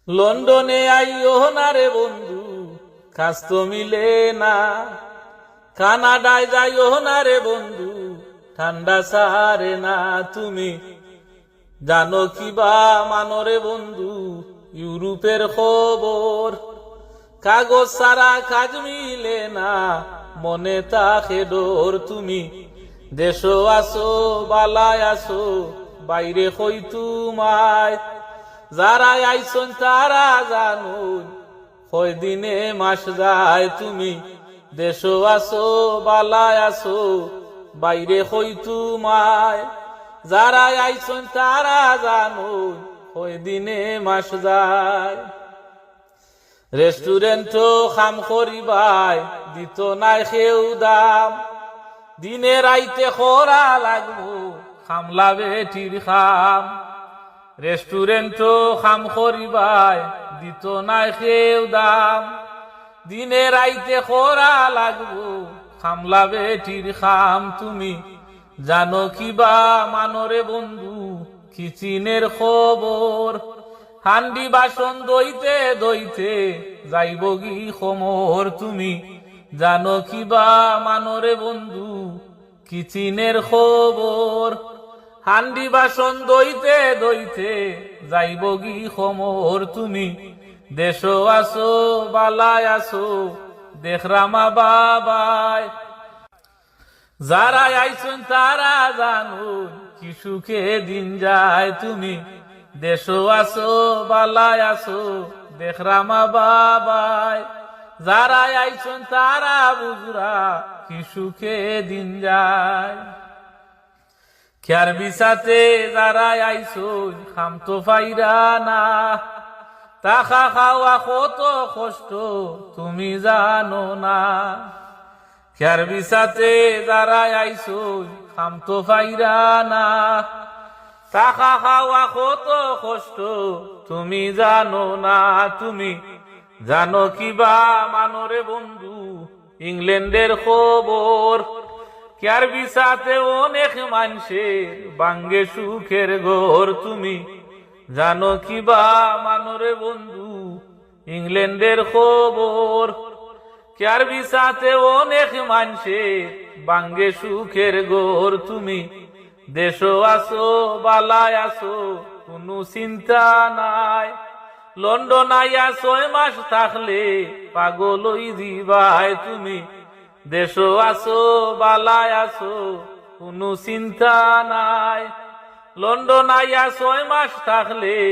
লন্ডনে আইও না রে বন্ধু, কাজ তো মিলে না। কানাডায় যাইও না রে বন্ধু, ঠান্ডা সারে না। তুমি জানো কি বা মানো রে বন্ধু ইউরোপের খবর? কাগজ সারা কাজ মিলে না, মনে তাকে ডোর। তুমি দেশো আসো বালায় আসো, বাইরে হই তোমায়। যারা আইসন তারা জানুন, কয় দিনে মাস যায়। তুমি দেশো আসো বালায় আসো, বাইরে হই তোমায়। যারা আইসন তারা জানুন, কয় দিনে মাস যায়। রেস্টুরেন্টও খাম করিবাই, দিত নাই খেউ দাম। দিনে রাইতে খরা লাগবো, খামলা বেটির খাম। রেস্টুরেন্টও খাম করিবাই, দিত নাই খেউ দাম। দিনে রাইতে খরা লাগবো, খামলা বেটির খাম। তুমি জানো কিবা মানরে বন্ধু কিচিনের খবর? হান্ডি বাসন দইতে দইতে যাইব গি খমর। তুমি জানো কিবা মানরে বন্ধু কিচিনের খবর? হান্ডি বাসন দইতে দইতে যাইব গি খমর। তুমি দেশো আসো বালায় আসো, দেখরামা বাবায়। যারা আইসন তারা জানুন, কি সুখে দিন যায়। তুমি দেশো আসো বালায় আসো, দেখরামা বাবায়। যারা আইসন তারা বুঝরা, কি সুখে দিন যায়। খেয়ার বিসাতে যারা আইসন, খাম তো পাইরা না। টাকা খাওয়া কত কষ্ট তুমি জানো না। খেয়ার বিসাতে যারা আইসন, খাম তো পাইরা না। টাকা খাওয়া কত কষ্ট তুমি জানো না। তুমি জানো কিবা মানরে বন্ধু ইংল্যান্ডের খবর? কেয়ার বিসাতে অনেক মানুষের বাঙ্গে সুখের ঘর। তুমি জানো কিবা মানরে বন্ধু ইংল্যান্ডের খবর? কেয়ার বিসাতে অনেক মানুষের বাঙ্গে সুখের ঘর। তুমি দেশো আসো বালায় আসো, কোনো চিন্তা নাই। লন্ডন আইয়া 6 মাস থাকলে পাগল হই দিবাই। তুমি দেশো আসো বালায় আসো, কোনো চিন্তা নাই। লন্ডন আইয়া 6 মাস থাকলে